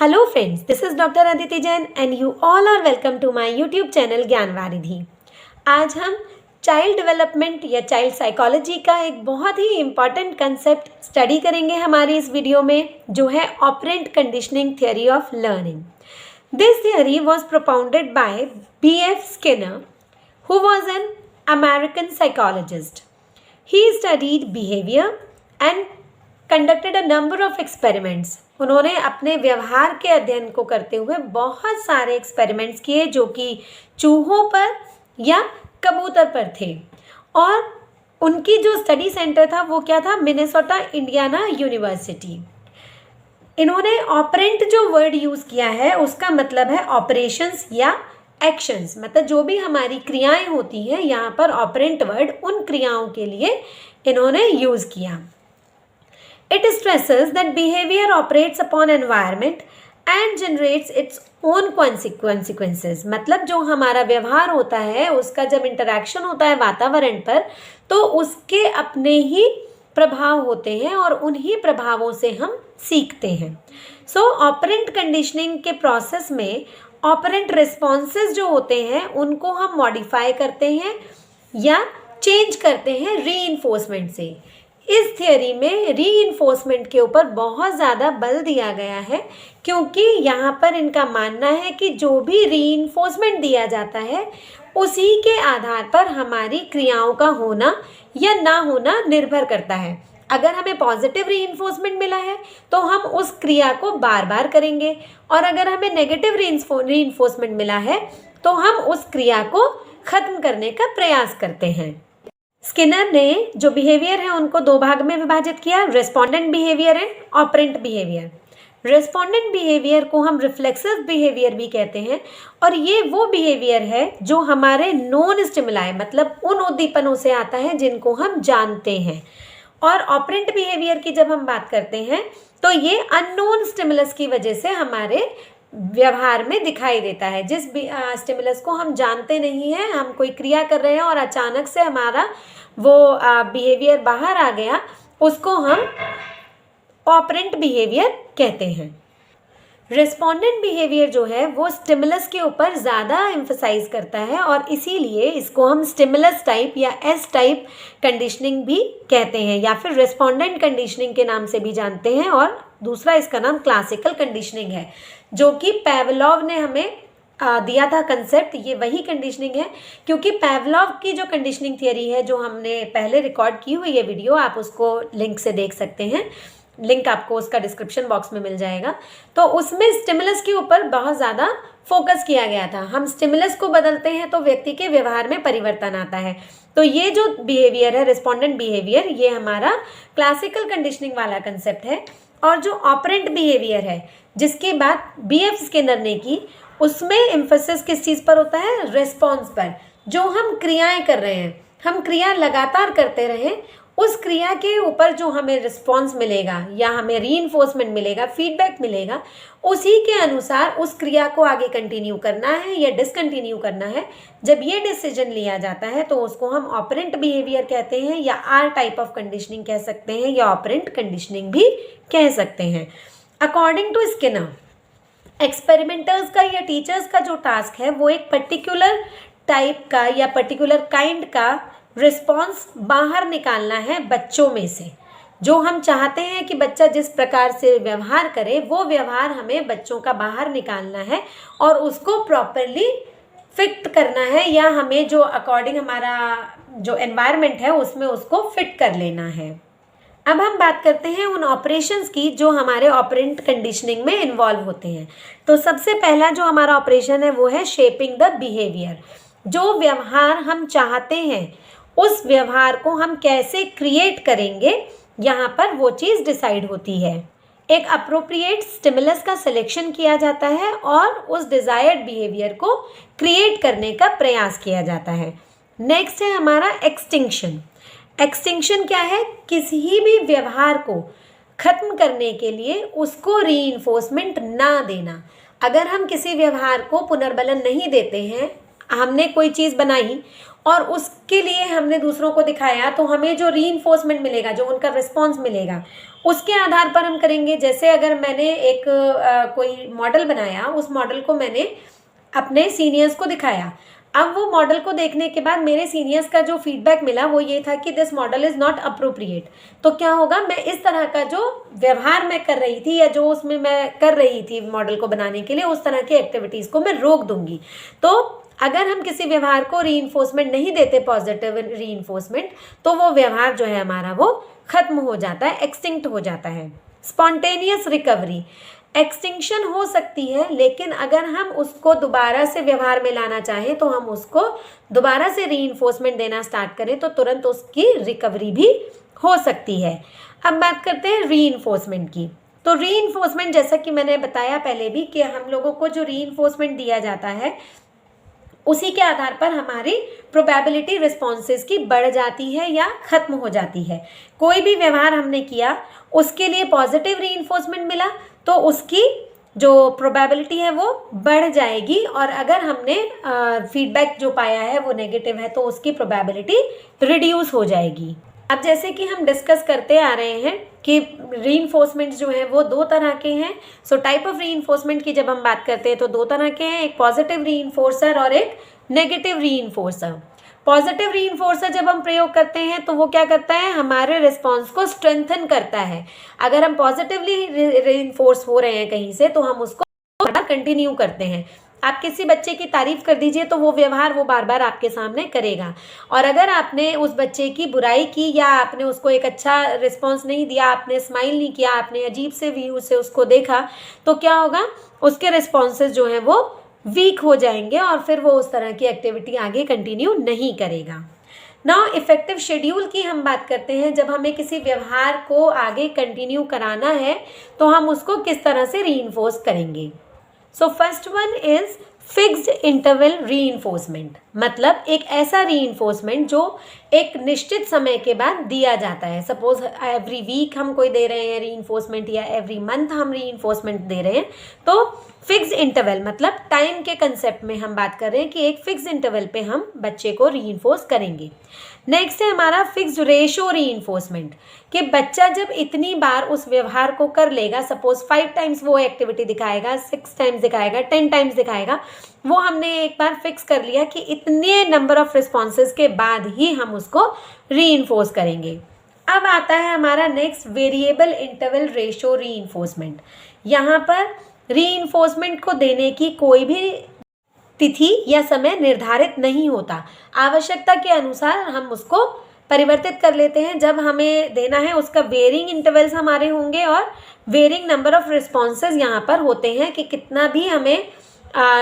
Hello friends, this is Dr. Aditi Jain and you all are welcome to my YouTube channel ज्ञान वारिधि। आज हम child development या child psychology का एक बहुत ही इम्पॉर्टेंट कंसेप्ट स्टडी करेंगे हमारी इस वीडियो में, जो है operant conditioning theory of learning. This theory was propounded bye B.F. Skinner, who was an American psychologist. He studied behavior and conducted a number of experiments. उन्होंने अपने व्यवहार के अध्ययन को करते हुए बहुत सारे एक्सपेरिमेंट्स किए जो कि चूहों पर या कबूतर पर थे, और उनकी जो स्टडी सेंटर था वो क्या था, मिनेसोटा इंडियाना यूनिवर्सिटी। इन्होंने ऑपरेंट जो वर्ड यूज़ किया है उसका मतलब है ऑपरेशंस या एक्शंस, मतलब जो भी हमारी क्रियाएं होती हैं, यहाँ पर ऑपरेंट वर्ड उन क्रियाओं के लिए इन्होंने यूज़ किया। It stresses that behavior operates upon environment and generates its own consequences। मतलब जो हमारा व्यवहार होता है उसका जब इंटरैक्शन होता है वातावरण पर, तो उसके अपने ही प्रभाव होते हैं और उन्हीं प्रभावों से हम सीखते हैं। सो ऑपरेंट कंडीशनिंग के प्रोसेस में ऑपरेंट रिस्पॉन्सेज जो होते हैं उनको हम मॉडिफाई करते हैं या चेंज करते हैं रीइंफोर्समेंट से। इस थियोरी में रीइंफोर्समेंट के ऊपर बहुत ज़्यादा बल दिया गया है, क्योंकि यहाँ पर इनका मानना है कि जो भी रीइंफोर्समेंट दिया जाता है उसी के आधार पर हमारी क्रियाओं का होना या ना होना निर्भर करता है। अगर हमें पॉजिटिव रीइंफोर्समेंट मिला है तो हम उस क्रिया को बार बार करेंगे, और अगर हमें नेगेटिव रीइंफोर्समेंट मिला है तो हम उस क्रिया को ख़त्म करने का प्रयास करते हैं। स्किनर ने जो बिहेवियर है उनको दो भाग में विभाजित किया, respondent behaviour and operant behaviour. Respondent behaviour को हम रिफ्लेक्सिव बिहेवियर भी कहते हैं, और ये वो बिहेवियर है जो हमारे नोन स्टिमुलाई मतलब उन उद्दीपनों से आता है जिनको हम जानते हैं। और ऑपरेंट बिहेवियर की जब हम बात करते हैं तो ये अननोन स्टिमुलस की वजह से हमारे व्यवहार में दिखाई देता है। जिस स्टिमुलस को हम जानते नहीं हैं, हम कोई क्रिया कर रहे हैं और अचानक से हमारा वो बिहेवियर बाहर आ गया, उसको हम ऑपरेंट बिहेवियर कहते हैं। रिस्पोंडेंट बिहेवियर जो है वो स्टिमुलस के ऊपर ज़्यादा एम्फसाइज करता है, और इसीलिए इसको हम स्टिमुलस टाइप या एस टाइप कंडीशनिंग भी कहते हैं, या फिर रिस्पोंडेंट कंडीशनिंग के नाम से भी जानते हैं। और दूसरा इसका नाम क्लासिकल कंडीशनिंग है, जो कि पैवलोव ने हमें दिया था कंसेप्ट। ये वही कंडीशनिंग है, क्योंकि पैवलोव की जो कंडीशनिंग थियरी है जो हमने पहले रिकॉर्ड की हुई है वीडियो, आप उसको लिंक से देख सकते हैं, लिंक आपको उसका डिस्क्रिप्शन बॉक्स में मिल जाएगा। तो उसमें स्टिमुलस के ऊपर बहुत ज़्यादा फोकस किया गया था। हम स्टिमुलस को बदलते हैं तो व्यक्ति के व्यवहार में परिवर्तन आता है। तो ये जो बिहेवियर है रिस्पोंडेंट बिहेवियर, ये हमारा क्लासिकल कंडीशनिंग वाला कंसेप्ट है। और जो ऑपरेंट बिहेवियर है जिसकी बात B.F. स्किनर ने की, उसमें एम्फेसिस किस चीज़ पर होता है, रिस्पॉन्स पर। जो हम क्रियाएं कर रहे हैं, हम क्रिया लगातार करते रहें, उस क्रिया के ऊपर जो हमें रिस्पॉन्स मिलेगा या हमें रीइंफोर्समेंट मिलेगा, फीडबैक मिलेगा, उसी के अनुसार उस क्रिया को आगे कंटिन्यू करना है या डिसकंटिन्यू करना है। जब ये डिसीजन लिया जाता है तो उसको हम ऑपरेंट बिहेवियर कहते हैं, या आर टाइप ऑफ कंडीशनिंग कह सकते हैं, या ऑपरेंट कंडीशनिंग भी कह सकते हैं। अकॉर्डिंग टू स्किनर, एक्सपेरिमेंटर्स का या टीचर्स का जो टास्क है वो एक पर्टिकुलर टाइप का या पर्टिकुलर काइंड का रिस्पॉन्स बाहर निकालना है बच्चों में से। जो हम चाहते हैं कि बच्चा जिस प्रकार से व्यवहार करे, वो व्यवहार हमें बच्चों का बाहर निकालना है और उसको प्रॉपरली फिट करना है, या हमें जो अकॉर्डिंग हमारा जो एनवायरनमेंट है उसमें उसको फिट कर लेना है। अब हम बात करते हैं उन ऑपरेशंस की जो हमारे ऑपरेंट कंडीशनिंग में इन्वॉल्व होते हैं। तो सबसे पहला जो हमारा ऑपरेशन है वो है शेपिंग द बिहेवियर। जो व्यवहार हम चाहते हैं उस व्यवहार को हम कैसे क्रिएट करेंगे, यहाँ पर वो चीज़ डिसाइड होती है। एक अप्रोप्रिएट स्टिमुलस का सिलेक्शन किया जाता है और उस डिज़ायर्ड बिहेवियर को क्रिएट करने का प्रयास किया जाता है। नेक्स्ट है हमारा एक्सटिंक्शन। एक्सटिंक्शन क्या है, किसी भी व्यवहार को ख़त्म करने के लिए उसको रीइंफोर्समेंट ना देना। अगर हम किसी व्यवहार को पुनर्बलन नहीं देते हैं, हमने कोई चीज़ बनाई और उसके लिए हमने दूसरों को दिखाया, तो हमें जो रीइंफोर्समेंट मिलेगा, जो उनका रिस्पॉन्स मिलेगा, उसके आधार पर हम करेंगे। जैसे अगर मैंने एक कोई मॉडल बनाया, उस मॉडल को मैंने अपने सीनियर्स को दिखाया। अब वो मॉडल को देखने के बाद मेरे सीनियर्स का जो फीडबैक मिला वो ये था कि this model is not appropriate. तो क्या होगा, मैं इस तरह का जो व्यवहार मैं कर रही थी या जो उसमें मैं कर रही थी मॉडल को बनाने के लिए, उस तरह की एक्टिविटीज़ को मैं रोक दूंगी। तो अगर हम किसी व्यवहार को रीइंफोर्समेंट नहीं देते, पॉजिटिव रीइंफोर्समेंट, तो वो व्यवहार जो है हमारा वो खत्म हो जाता है, एक्सटिंक्ट हो जाता है। स्पॉन्टेनियस रिकवरी, एक्सटिंक्शन हो सकती है, लेकिन अगर हम उसको दोबारा से व्यवहार में लाना चाहें तो हम उसको दोबारा से रीइंफोर्समेंट देना स्टार्ट करें तो तुरंत उसकी रिकवरी भी हो सकती है। अब बात करते हैं रीइंफोर्समेंट की। तो रीइंफोर्समेंट, जैसा कि मैंने बताया पहले भी, कि हम लोगों को जो रीइंफोर्समेंट दिया जाता है उसी के आधार पर हमारी प्रोबेबिलिटी रिस्पॉन्सेज की बढ़ जाती है या खत्म हो जाती है। कोई भी व्यवहार हमने किया, उसके लिए पॉजिटिव रीइंफोर्समेंट मिला तो उसकी जो प्रोबेबिलिटी है वो बढ़ जाएगी, और अगर हमने फीडबैक जो पाया है वो नेगेटिव है तो उसकी प्रोबेबिलिटी रिड्यूस हो जाएगी। अब जैसे कि हम डिस्कस करते आ रहे हैं कि रीइंफोर्समेंट जो है वो दो तरह के हैं। सो टाइप ऑफ रीइंफोर्समेंट की जब हम बात करते हैं तो दो तरह के हैं, एक पॉजिटिव रीइंफोर्सर और एक नेगेटिव रीइंफोर्सर। पॉजिटिव रीइंफोर्सर जब हम प्रयोग करते हैं तो वो क्या करता है, हमारे रिस्पॉन्स को स्ट्रेंथन करता है। अगर हम पॉजिटिवली रीइंफोर्स हो रहे हैं कहीं से तो हम उसको कंटिन्यू करते हैं। आप किसी बच्चे की तारीफ कर दीजिए तो वो व्यवहार वो बार बार आपके सामने करेगा, और अगर आपने उस बच्चे की बुराई की या आपने उसको एक अच्छा रिस्पॉन्स नहीं दिया, आपने स्माइल नहीं किया, आपने अजीब से व्यू से उसको देखा, तो क्या होगा, उसके रिस्पॉन्सेज जो हैं वो वीक हो जाएंगे और फिर वो उस तरह की एक्टिविटी आगे कंटिन्यू नहीं करेगा। नाउ इफेक्टिव शेड्यूल की हम बात करते हैं। जब हमें किसी व्यवहार को आगे कंटिन्यू कराना है तो हम उसको किस तरह से रीइंफोर्स करेंगे। So first one is fixed interval reinforcement, मतलब एक ऐसा रीइंफोर्समेंट जो एक निश्चित समय के बाद दिया जाता है। सपोज एवरी वीक हम कोई दे रहे हैं रीइंफोर्समेंट या एवरी मंथ हम रीइंफोर्समेंट दे रहे हैं, तो फिक्स इंटरवल मतलब टाइम के कंसेप्ट में हम बात कर रहे हैं कि एक फिक्स इंटरवल पे हम बच्चे को रीइंफोर्स करेंगे। नेक्स्ट है हमारा फिक्स रेशो रीइंफोर्समेंट, कि बच्चा जब इतनी बार उस व्यवहार को कर लेगा, सपोज 5 टाइम्स वो एक्टिविटी दिखाएगा, 6 टाइम्स दिखाएगा, 10 टाइम्स दिखाएगा, वो हमने एक बार फिक्स कर लिया कि इतने नंबर ऑफ रिस्पॉन्सेज के बाद ही हम उसको रीइंफोर्स करेंगे। अब आता है हमारा next variable interval ratio reinforcement. यहाँ पर रीइंफोर्समेंट को देने की कोई भी तिथि या समय निर्धारित नहीं होता, आवश्यकता के अनुसार हम उसको परिवर्तित कर लेते हैं। जब हमें देना है उसका वेरिंग इंटरवल्स हमारे होंगे और वेरिंग नंबर ऑफ रिस्पॉन्सेज यहाँ पर होते हैं कि कितना भी हमें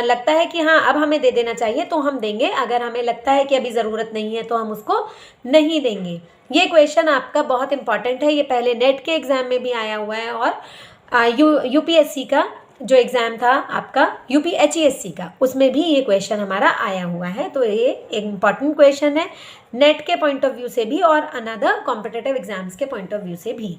लगता है कि हाँ अब हमें दे देना चाहिए तो हम देंगे, अगर हमें लगता है कि अभी ज़रूरत नहीं है तो हम उसको नहीं देंगे। ये क्वेश्चन आपका बहुत इंपॉर्टेंट है, ये पहले नेट के एग्ज़ाम में भी आया हुआ है और यूपीएससी का जो एग्ज़ाम था आपका यूपीएचईएससी का, उसमें भी ये क्वेश्चन हमारा आया हुआ है। तो ये एक इम्पॉर्टेंट क्वेश्चन है नेट के पॉइंट ऑफ व्यू से भी और अनदर कॉम्पिटिटिव एग्जाम्स के पॉइंट ऑफ व्यू से भी।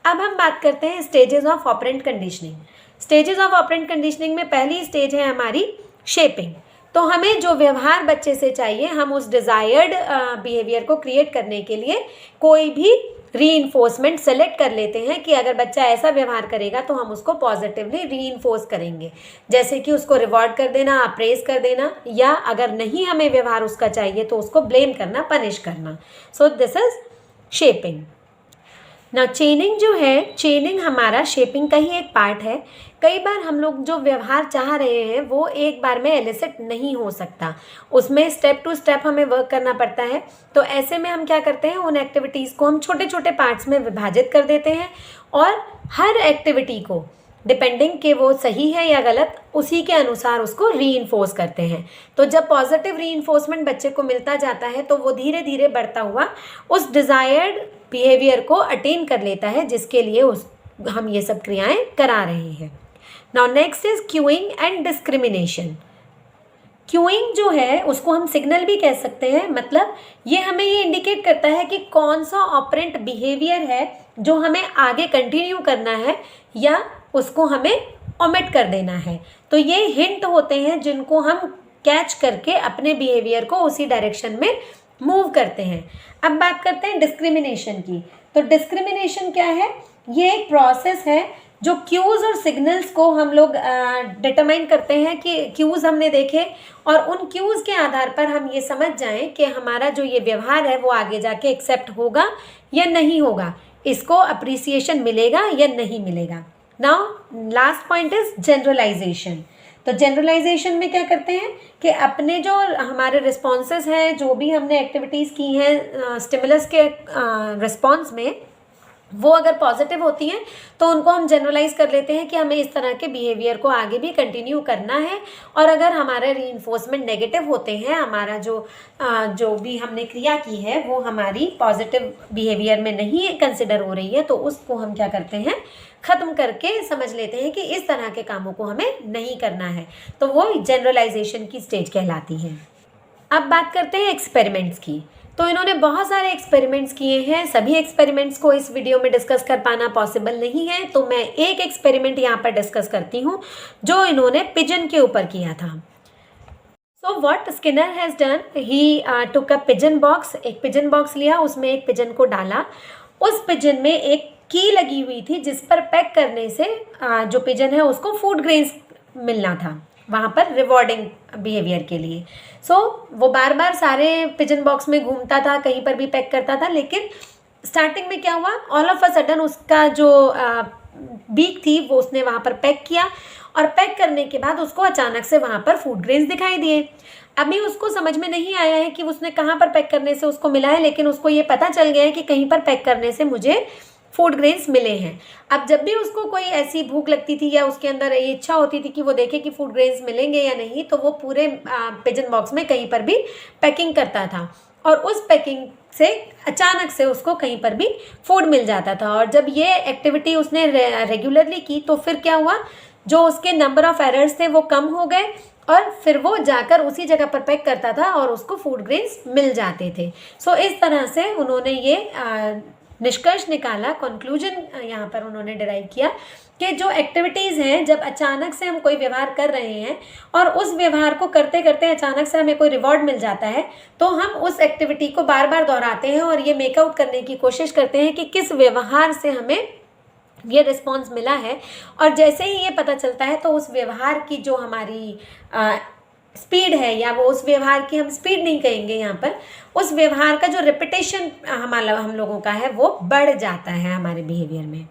अब हम बात करते हैं stages of operant conditioning. Stages of operant conditioning में पहली स्टेज है हमारी शेपिंग। तो हमें जो व्यवहार बच्चे से चाहिए, हम उस डिज़ायर्ड बिहेवियर को क्रिएट करने के लिए कोई भी रीइंफोर्समेंट सेलेक्ट कर लेते हैं कि अगर बच्चा ऐसा व्यवहार करेगा तो हम उसको पॉजिटिवली रीइंफोर्स करेंगे, जैसे कि उसको रिवॉर्ड कर देना, अप्रेज कर देना, या अगर नहीं हमें व्यवहार उसका चाहिए तो उसको ब्लेम करना, पनिश करना। So this is shaping. ना चेनिंग जो है, चेनिंग हमारा शेपिंग का ही एक पार्ट है। कई बार हम लोग जो व्यवहार चाह रहे हैं वो एक बार में एलिसिट नहीं हो सकता, उसमें स्टेप टू स्टेप हमें वर्क करना पड़ता है। तो ऐसे में हम क्या करते हैं, उन एक्टिविटीज़ को हम छोटे छोटे पार्ट्स में विभाजित कर देते हैं और हर एक्टिविटी को डिपेंडिंग कि वो सही है या गलत, उसी के अनुसार उसको रीइंफोर्स करते हैं। तो जब पॉजिटिव रीइंफोर्समेंट बच्चे को मिलता जाता है तो वो धीरे धीरे बढ़ता हुआ उस डिज़ायर्ड बिहेवियर को अटेन कर लेता है जिसके लिए हम ये सब क्रियाएं करा रहे हैं। Now next is queuing and discrimination. Queuing जो है उसको हम सिग्नल भी कह सकते हैं, मतलब ये हमें ये इंडिकेट करता है कि कौन सा ऑपरेंट बिहेवियर है जो हमें आगे कंटिन्यू करना है या उसको हमें ओमिट कर देना है। तो ये हिंट होते हैं जिनको हम कैच करके अपने बिहेवियर को उसी डायरेक्शन में मूव करते हैं। अब बात करते हैं डिस्क्रिमिनेशन की। तो डिस्क्रिमिनेशन क्या है? ये एक प्रोसेस है जो क्यूज़ और सिग्नल्स को हम लोग डिटरमाइन करते हैं कि क्यूज़ हमने देखे और उन क्यूज़ के आधार पर हम ये समझ जाएं कि हमारा जो ये व्यवहार है वो आगे जाके एक्सेप्ट होगा या नहीं होगा, इसको अप्रिसिएशन मिलेगा या नहीं मिलेगा। Now last point is generalisation. तो जनरलाइजेशन में क्या करते हैं कि अपने जो हमारे रिस्पॉन्सेस हैं, जो भी हमने एक्टिविटीज़ की हैं स्टिमुलस के रिस्पॉन्स में, वो अगर पॉजिटिव होती हैं तो उनको हम जनरलाइज कर लेते हैं कि हमें इस तरह के बिहेवियर को आगे भी कंटिन्यू करना है। और अगर हमारे रीइंफोर्समेंट नेगेटिव होते हैं, हमारा जो भी हमने क्रिया की है वो हमारी पॉजिटिव बिहेवियर में नहीं कंसिडर हो रही है, तो उसको हम क्या करते हैं, ख़त्म करके समझ लेते हैं कि इस तरह के कामों को हमें नहीं करना है। तो वो जनरलाइजेशन की स्टेज कहलाती है। अब बात करते हैं एक्सपेरिमेंट्स की। तो इन्होंने बहुत सारे एक्सपेरिमेंट्स किए हैं। सभी एक्सपेरिमेंट्स को इस वीडियो में डिस्कस कर पाना पॉसिबल नहीं है, तो मैं एक एक्सपेरिमेंट यहाँ पर डिस्कस करती हूँ जो इन्होंने पिजन के ऊपर किया था। So what Skinner has done, he took a pigeon box. एक पिजन बॉक्स लिया, उसमें एक पिजन को डाला। उस पिजन में एक की लगी हुई थी जिस पर पैक करने से जो पिजन है उसको फूड ग्रेन्स मिलना था वहाँ पर रिवॉर्डिंग बिहेवियर के लिए। सो वो बार बार सारे पिजन बॉक्स में घूमता था, कहीं पर भी पैक करता था, लेकिन स्टार्टिंग में क्या हुआ, ऑल ऑफ अ सडन उसका जो बीक थी वो उसने वहाँ पर पैक किया और पैक करने के बाद उसको अचानक से वहाँ पर फूड ग्रेन्स दिखाई दिए। अभी उसको समझ में नहीं आया है कि उसने कहाँ पर पैक करने से उसको मिला है, लेकिन उसको ये पता चल गया है कि कहीं पर पैक करने से मुझे फूड ग्रेन्स मिले हैं। अब जब भी उसको कोई ऐसी भूख लगती थी या उसके अंदर ये इच्छा होती थी कि वो देखे कि फूड ग्रेन्स मिलेंगे या नहीं, तो वो पूरे पिजन बॉक्स में कहीं पर भी पैकिंग करता था और उस पैकिंग से अचानक से उसको कहीं पर भी फूड मिल जाता था। और जब ये एक्टिविटी उसने रेगुलरली की तो फिर क्या हुआ, जो उसके नंबर ऑफ एरर्स थे वो कम हो गए और फिर वो जाकर उसी जगह पर पैक करता था और उसको फूड ग्रेन्स मिल जाते थे। सो इस तरह से उन्होंने ये निष्कर्ष निकाला, कंक्लूजन यहाँ पर उन्होंने डिराइव किया कि जो एक्टिविटीज़ हैं, जब अचानक से हम कोई व्यवहार कर रहे हैं और उस व्यवहार को करते करते अचानक से हमें कोई रिवॉर्ड मिल जाता है, तो हम उस एक्टिविटी को बार बार दोहराते हैं और ये मेकआउट करने की कोशिश करते हैं कि किस व्यवहार से हमें ये रिस्पॉन्स मिला है। और जैसे ही ये पता चलता है तो उस व्यवहार की जो हमारी स्पीड है, या वो उस व्यवहार की हम स्पीड नहीं कहेंगे यहाँ पर, उस व्यवहार का जो रिपीटेशन हम लोगों का है वो बढ़ जाता है हमारे बिहेवियर में।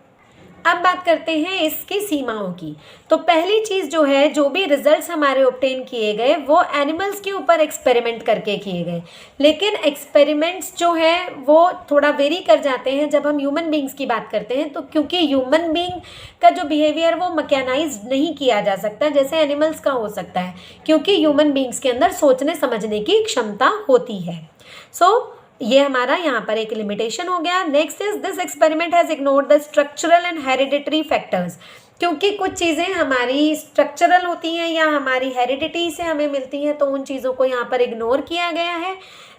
अब बात करते हैं इसकी सीमाओं की। तो पहली चीज़ जो है, जो भी रिजल्ट्स हमारे ऑब्टेन किए गए वो एनिमल्स के ऊपर एक्सपेरिमेंट करके किए गए, लेकिन एक्सपेरिमेंट्स जो है वो थोड़ा वेरी कर जाते हैं जब हम ह्यूमन बींग्स की बात करते हैं। तो क्योंकि ह्यूमन बींग का जो बिहेवियर वो मैकेनाइज्ड नहीं किया जा सकता जैसे एनिमल्स का हो सकता है, क्योंकि ह्यूमन बींग्स के अंदर सोचने समझने की क्षमता होती है। सो ये हमारा यहाँ पर एक लिमिटेशन हो गया। Next is this experiment has ignored the structural and hereditary factors. क्योंकि कुछ चीज़ें हमारी स्ट्रक्चरल होती हैं या हमारी हेरिडिटी से हमें मिलती हैं, तो उन चीज़ों को यहाँ पर इग्नोर किया गया है।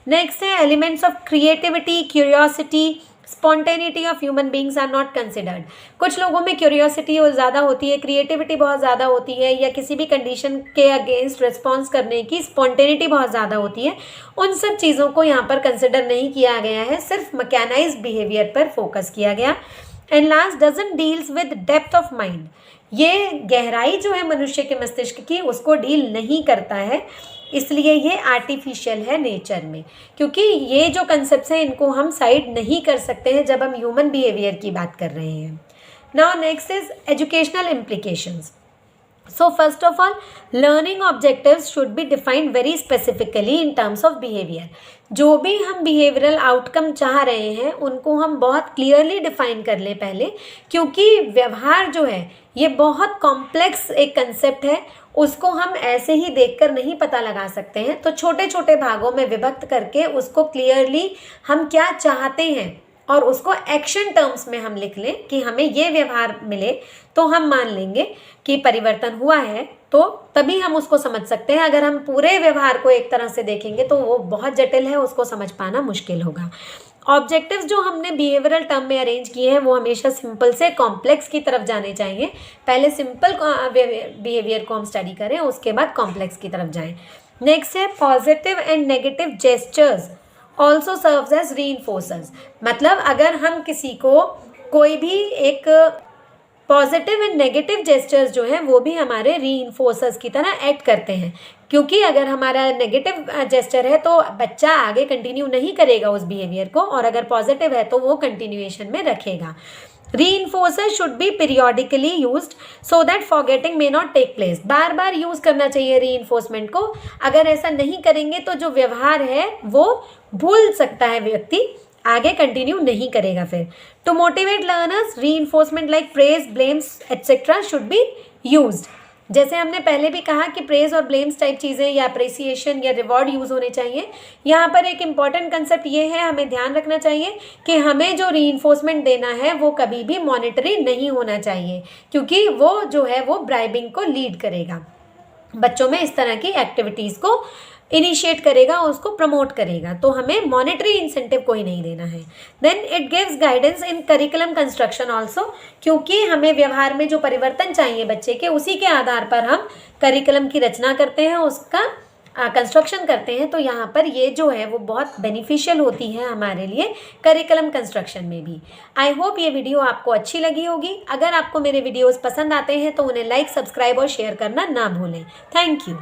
नेक्स्ट है elements of creativity, curiosity, spontaneity of human beings are not considered. कुछ लोगों में क्यूरियोसिटी ज़्यादा होती है, क्रिएटिविटी बहुत ज़्यादा होती है, या किसी भी कंडीशन के अगेंस्ट रिस्पॉन्स करने की स्पॉन्टेनिटी बहुत ज़्यादा होती है। उन सब चीज़ों को यहाँ पर कंसिडर नहीं किया गया है, सिर्फ मैकेनाइज्ड बिहेवियर पर फोकस किया गया। And last, doesn't deals with depth of mind. ये गहराई जो है मनुष्य के मस्तिष्क की उसको डील नहीं करता है, इसलिए ये आर्टिफिशियल है नेचर में, क्योंकि ये जो कंसेप्ट हैं इनको हम साइड नहीं कर सकते हैं जब हम ह्यूमन बिहेवियर की बात कर रहे हैं। Now next is educational implications. So first of all, learning objectives should be defined very specifically in terms of behavior. जो भी हम behavioral outcome चाह रहे हैं उनको हम बहुत clearly define कर लें पहले, क्योंकि व्यवहार जो है ये बहुत complex एक concept है, उसको हम ऐसे ही देखकर नहीं पता लगा सकते हैं। तो छोटे छोटे भागों में विभक्त करके उसको clearly हम क्या चाहते हैं और उसको एक्शन टर्म्स में हम लिख लें कि हमें ये व्यवहार मिले, तो हम मान लेंगे कि परिवर्तन हुआ है, तो तभी हम उसको समझ सकते हैं। अगर हम पूरे व्यवहार को एक तरह से देखेंगे तो वो बहुत जटिल है, उसको समझ पाना मुश्किल होगा। ऑब्जेक्टिव्स जो हमने बिहेवियरल टर्म में अरेंज किए हैं वो हमेशा सिंपल से कॉम्प्लेक्स की तरफ जाने चाहिए। पहले सिंपल बिहेवियर को हम स्टडी करें, उसके बाद कॉम्प्लेक्स की तरफ जाएं। नेक्स्ट है positive and negative gestures also serves as reinforcers. मतलब अगर हम किसी को कोई भी एक पॉजिटिव एंड नेगेटिव जेस्चर्स जो हैं वो भी हमारे रीइंफोर्सर्स की तरह एक्ट करते हैं, क्योंकि अगर हमारा नेगेटिव जेस्चर है तो बच्चा आगे कंटिन्यू नहीं करेगा उस बिहेवियर को, और अगर पॉजिटिव है तो वो कंटिन्यूएशन में रखेगा। Reinforcers should be periodically used so that forgetting may not take place। Bar bar use करना चाहिए reinforcement को। अगर ऐसा नहीं करेंगे तो जो व्यवहार है वो भूल सकता है व्यक्ति, आगे कंटिन्यू नहीं करेगा फिर। To motivate learners reinforcement like praise, blames etc. should be used। जैसे हमने पहले भी कहा कि प्रेज और ब्लेम्स टाइप चीज़ें या अप्रिसिएशन या रिवॉर्ड यूज़ होने चाहिए। यहाँ पर एक इम्पॉर्टेंट कंसेप्ट ये है, हमें ध्यान रखना चाहिए कि हमें जो रीइंफोर्समेंट देना है वो कभी भी मॉनेटरी नहीं होना चाहिए, क्योंकि वो जो है वो ब्राइबिंग को लीड करेगा, बच्चों में इस तरह की एक्टिविटीज़ को इनिशिएट करेगा, उसको प्रमोट करेगा। तो हमें मॉनेटरी इंसेंटिव कोई नहीं देना है। Then it gives guidance in curriculum construction also, क्योंकि हमें व्यवहार में जो परिवर्तन चाहिए बच्चे के, उसी के आधार पर हम करिकुलम की रचना करते हैं, उसका कंस्ट्रक्शन करते हैं। तो यहाँ पर ये जो है वो बहुत बेनिफिशियल होती है हमारे लिए करिकुलम कंस्ट्रक्शन में भी। आई होप ये वीडियो आपको अच्छी लगी होगी। अगर आपको मेरे वीडियोज़ पसंद आते हैं तो उन्हें लाइक, सब्सक्राइब और शेयर करना ना भूलें। Thank you.